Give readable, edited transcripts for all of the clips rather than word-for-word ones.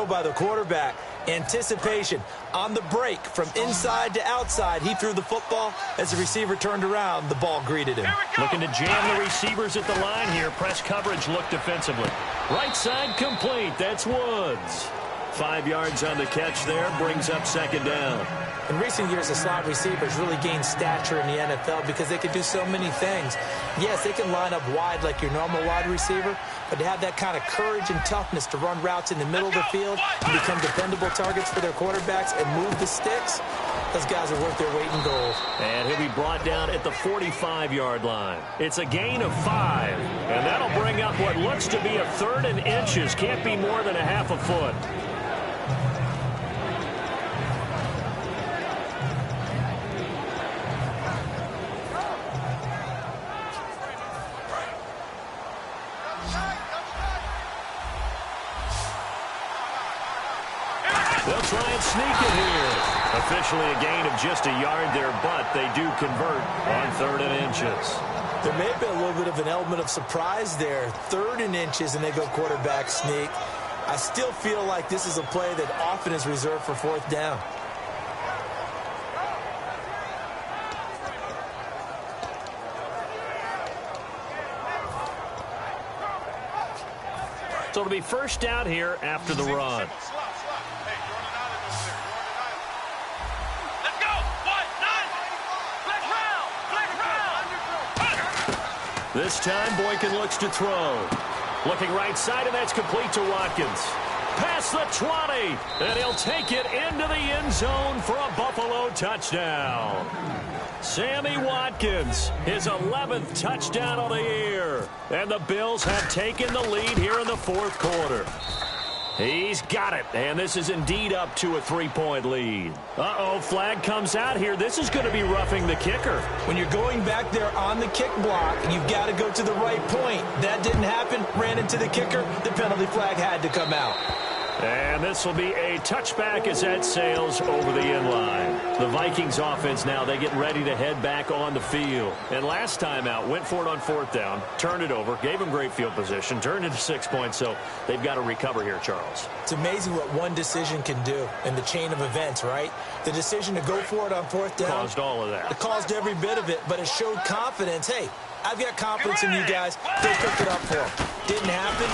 throw by the quarterback. Anticipation on the break from inside to outside. He threw the football. As the receiver turned around, the ball greeted him. Looking to jam the receivers at the line here. Press coverage look defensively. Right side complete. That's Woods. 5 yards on the catch there. Brings up second down. In recent years, the slot receivers really gained stature in the NFL because they can do so many things. Yes, they can line up wide like your normal wide receiver, but to have that kind of courage and toughness to run routes in the middle of the field and become dependable targets for their quarterbacks and move the sticks, those guys are worth their weight in gold. And he'll be brought down at the 45-yard line. It's a gain of 5, and that'll bring up what looks to be a 3rd and inches. Can't be more than a half a foot. They'll try and sneak it here. Officially a gain of just a yard there, but they do convert on 3rd and inches. There may have been a little bit of an element of surprise there. 3rd and inches, and they go quarterback sneak. I still feel like this is a play that often is reserved for 4th down. So it'll be first down here after the run. This time, Boykin looks to throw. Looking right side, and that's complete to Watkins. Past the 20, and he'll take it into the end zone for a Buffalo touchdown. Sammy Watkins, his 11th touchdown of the year. And the Bills have taken the lead here in the 4th quarter. He's got it, and this is indeed up to a 3-point lead. Uh-oh, flag comes out here. This is going to be roughing the kicker. When you're going back there on the kick block, you've got to go to the right point. That didn't happen, ran into the kicker. The penalty flag had to come out. And this will be a touchback as that sails over the end line. The Vikings offense now, they get ready to head back on the field. And last time out, went for it on 4th down, turned it over, gave them great field position, turned it to 6 points, so they've got to recover here, Charles. It's amazing what one decision can do in the chain of events, right? The decision to go for it on 4th down. Caused all of that. It caused every bit of it, but it showed confidence. Hey, I've got confidence in you guys. Go pick it up for them. Didn't happen.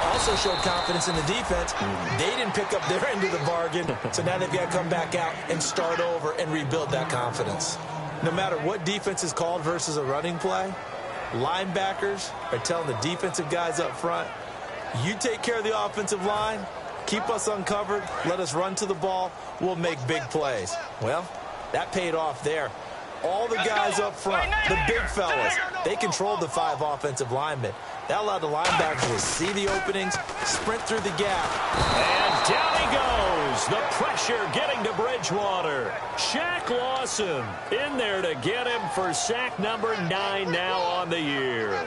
Also showed confidence in the defense. They didn't pick up their end of the bargain, so now they've got to come back out and start over and rebuild that confidence. No matter what defense is called versus a running play, linebackers are telling the defensive guys up front, you take care of the offensive line, keep us uncovered, let us run to the ball, we'll make big plays. Well, that paid off there. All the guys up front, the big fellas, they controlled the 5 offensive linemen. That allowed the linebackers to see the openings, sprint through the gap. And down he goes. The pressure getting to Bridgewater. Shaq Lawson in there to get him for sack number 9 now on the year.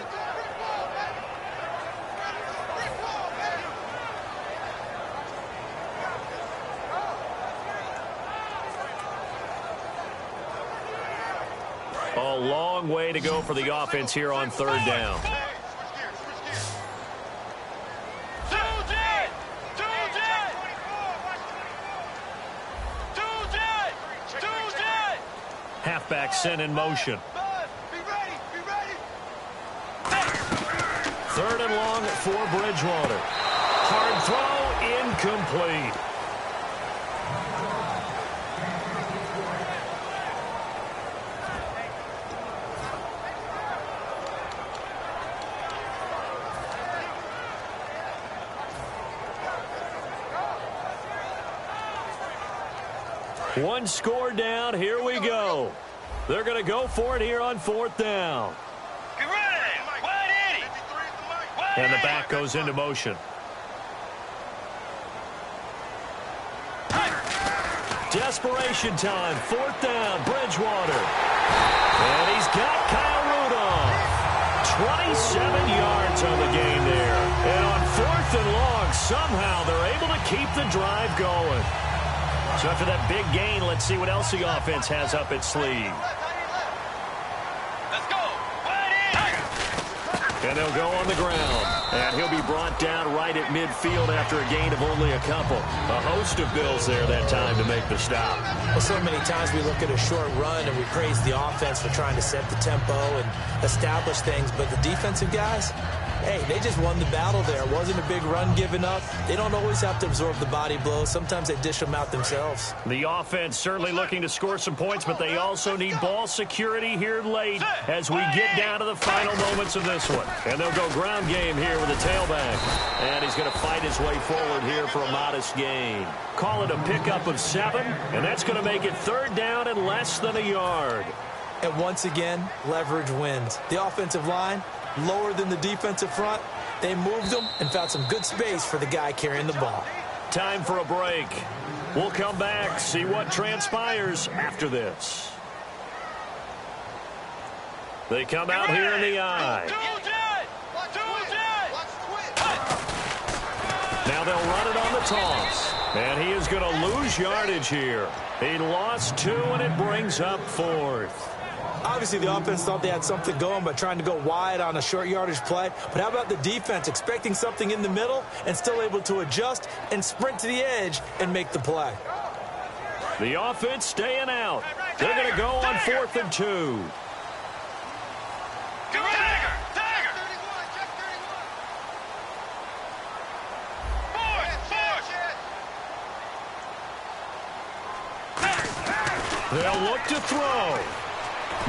A long way to go for the offense here on 3rd down. Halfback sent in motion. 3rd and long for Bridgewater. Hard throw, incomplete. One score down. Here we go. They're going to go for it here on 4th down. And the back goes into motion. Desperation time. 4th down. Bridgewater. And he's got Kyle Rudolph. 27 yards on the game there. And on 4th and long, somehow they're able to keep the drive going. So after that big gain, let's see what else the offense has up its sleeve. Let's go. And they'll go on the ground. And he'll be brought down right at midfield after a gain of only a couple. A host of Bills there that time to make the stop. Well, so many times we look at a short run and we praise the offense for trying to set the tempo and establish things. But the defensive guys, hey, they just won the battle there. It wasn't a big run given up. They don't always have to absorb the body blows. Sometimes they dish them out themselves. The offense certainly looking to score some points, but they also need ball security here late as we get down to the final moments of this one. And they'll go ground game here with a tailback. And he's going to fight his way forward here for a modest gain. Call it a pickup of 7, and that's going to make it third down and less than a yard. And once again, leverage wins. The offensive line, lower than the defensive front. They moved them and found some good space for the guy carrying the ball. Time for a break. We'll come back, see what transpires after this. They come out here in the eye. Now they'll run it on the toss. And he is going to lose yardage here. He lost 2, and it brings up 4th. Obviously, the offense thought they had something going by trying to go wide on a short yardage play. But how about the defense expecting something in the middle and still able to adjust and sprint to the edge and make the play? The offense staying out. They're going to go on 4th and 2. They'll look to throw.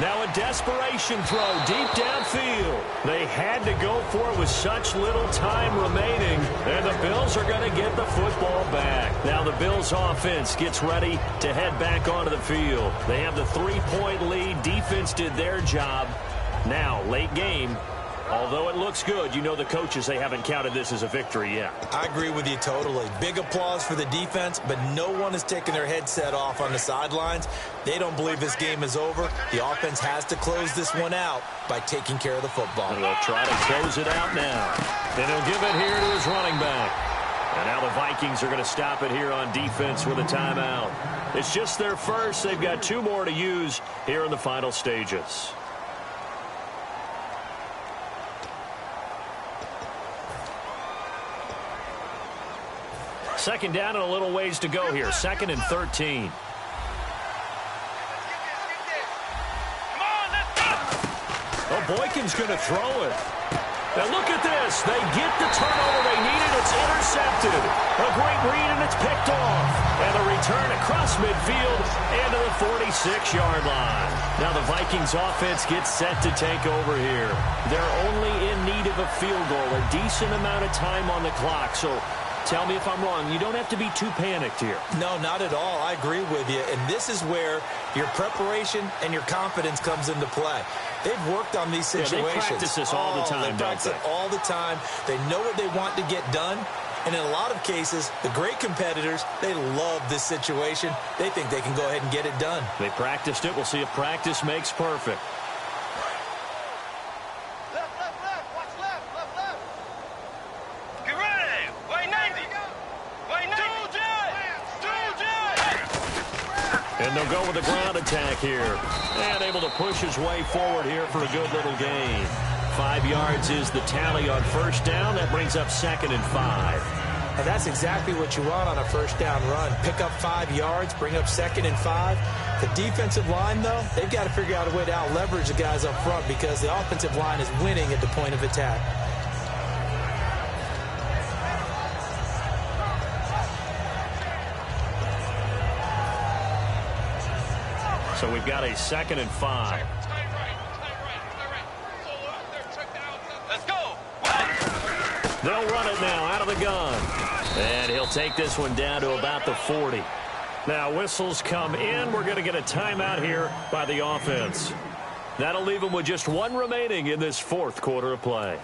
Now a desperation throw deep downfield. They had to go for it with such little time remaining. And the Bills are going to get the football back. Now the Bills offense gets ready to head back onto the field. They have the 3-point lead. Defense did their job. Now, late game. Although it looks good, you know the coaches, they haven't counted this as a victory yet. I agree with you totally. Big applause for the defense, but no one is taking their headset off on the sidelines. They don't believe this game is over. The offense has to close this one out by taking care of the football. And they'll try to close it out now. And he'll give it here to his running back. And now the Vikings are going to stop it here on defense with a timeout. It's just their first. They've got 2 more to use here in the final stages. Second down and a little ways to go here. 2nd and 13. Oh, Boykin's going to throw it. Now look at this. They get the turnover they needed. It's intercepted. A great read, and it's picked off. And a return across midfield into the 46-yard line. Now the Vikings offense gets set to take over here. They're only in need of a field goal, a decent amount of time on the clock. So tell me if I'm wrong. You don't have to be too panicked here. No, not at all. I agree with you. And this is where your preparation and your confidence comes into play. They've worked on these situations. Yeah, they practice this all the time, they practice it all the time. They know what they want to get done. And in a lot of cases, the great competitors, they love this situation. They think they can go ahead and get it done. They practiced it. We'll see if practice makes perfect. And they'll go with a ground attack here. And able to push his way forward here for a good little gain. 5 yards is the tally on first down. That brings up 2nd and 5. And that's exactly what you want on a first down run. Pick up 5 yards, bring up 2nd and 5. The defensive line, though, they've got to figure out a way to out-leverage the guys up front because the offensive line is winning at the point of attack. So we've got a 2nd and 5. Let's go. They'll run it now out of the gun. And he'll take this one down to about the 40. Now whistles come in. We're going to get a timeout here by the offense. That'll leave them with just 1 remaining in this 4th quarter of play.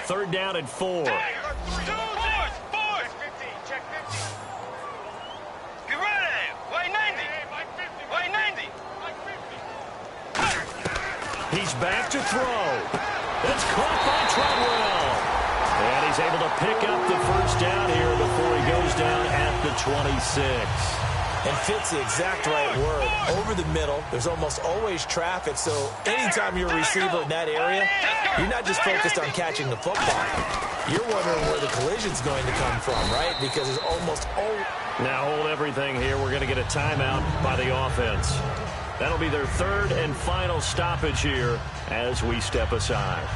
3rd down and 4. He's back to throw. It's caught by Treadwell. And he's able to pick up the first down here before he goes down at the 26. And fit's the exact right word. Over the middle, there's almost always traffic, so anytime you're a receiver in that area, you're not just focused on catching the football. You're wondering where the collision's going to come from, right? Because it's almost always... Now hold everything here. We're going to get a timeout by the offense. That'll be their third and final stoppage here as we step aside.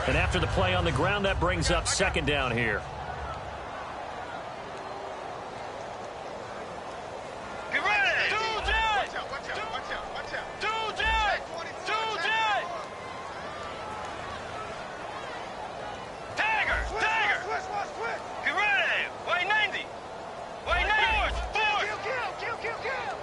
And after the play on the ground, that brings up second down here. Get ready! Watch out. Tiger! Get ready! White 90! White 90! Kill!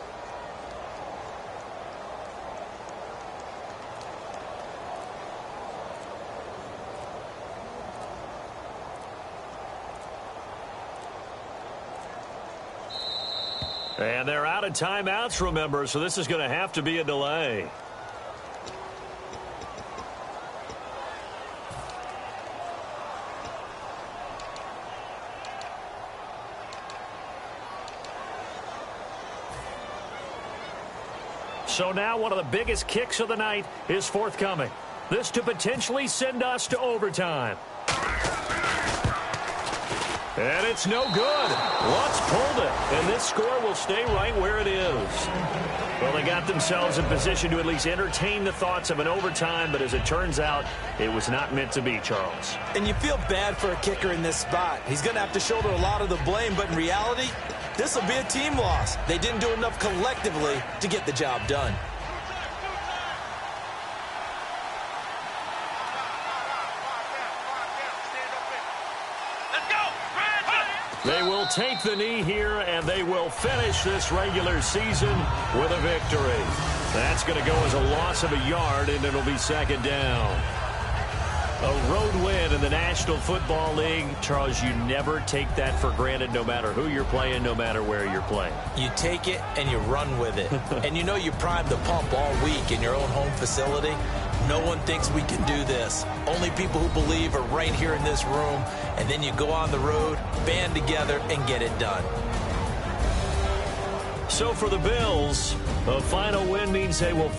And they're out of timeouts, remember, so this is going to have to be a delay. So now one of the biggest kicks of the night is forthcoming. This to potentially send us to overtime. And it's no good. Lutz pulled it, and this score will stay right where it is. Well, they got themselves in position to at least entertain the thoughts of an overtime, but as it turns out, it was not meant to be, Charles. And you feel bad for a kicker in this spot. He's going to have to shoulder a lot of the blame, but in reality, this will be a team loss. They didn't do enough collectively to get the job done. They will take the knee here, and they will finish this regular season with a victory. That's going to go as a loss of a yard, and it'll be second down. A road win in the National Football League. Charles, you never take that for granted, no matter who you're playing, no matter where you're playing. You take it and you run with it. And you know you primed the pump all week in your own home facility. No one thinks we can do this. Only people who believe are right here in this room. And then you go on the road, band together, and get it done. So for the Bills, a final win means they will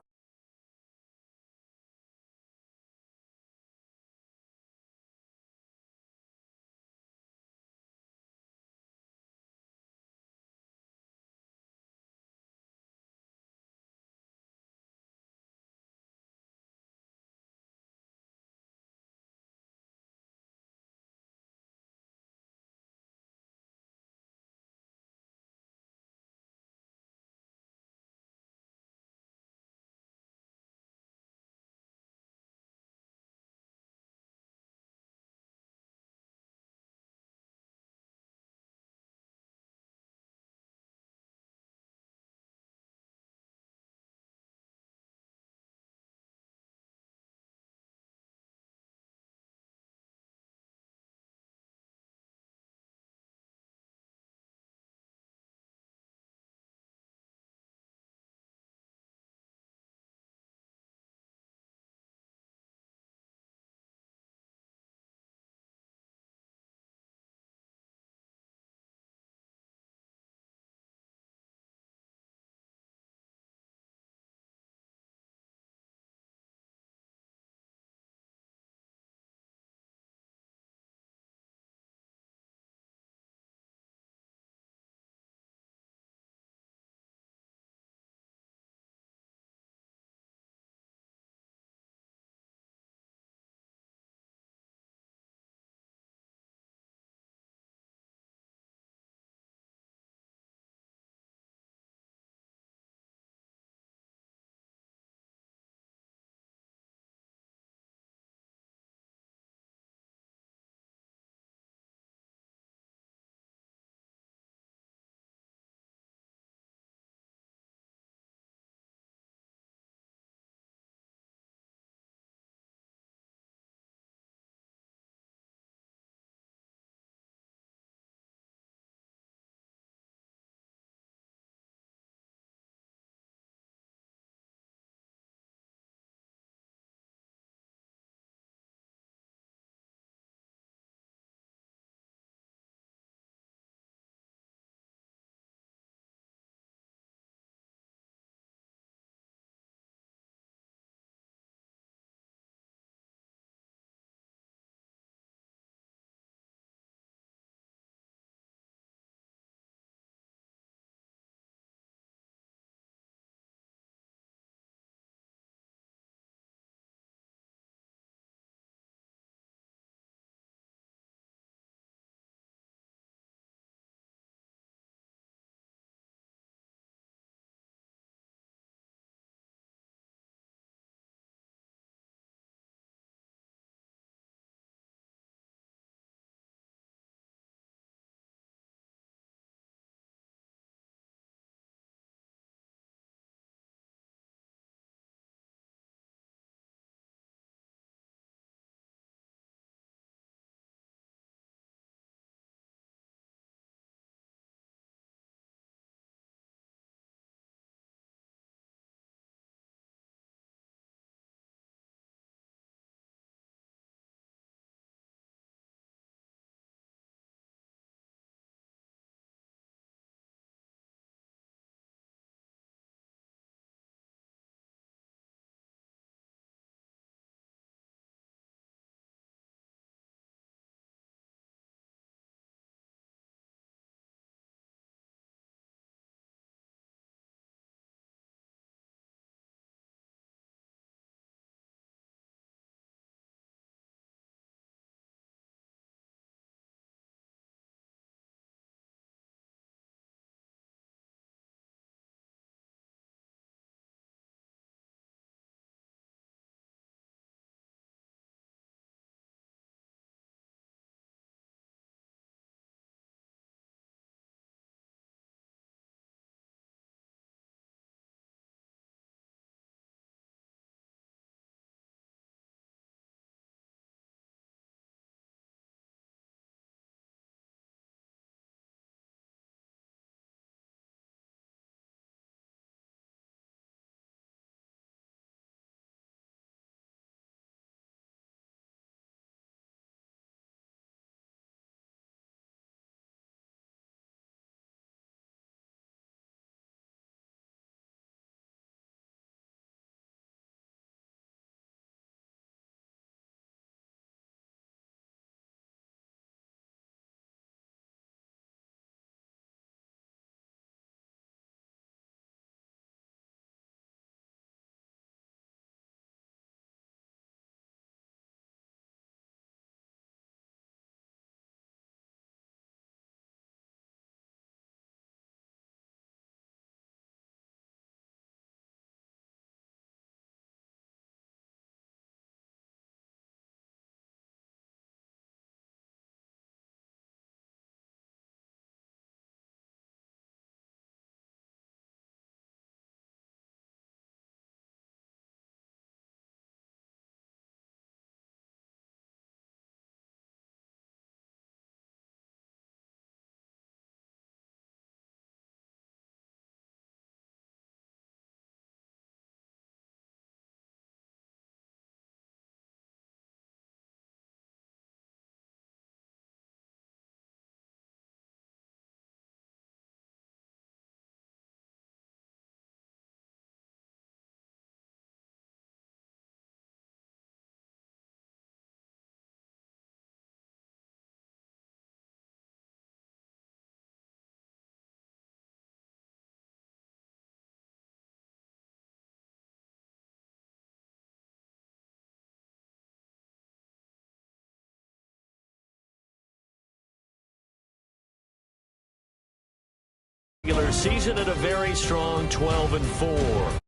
regular season at a very strong 12-4.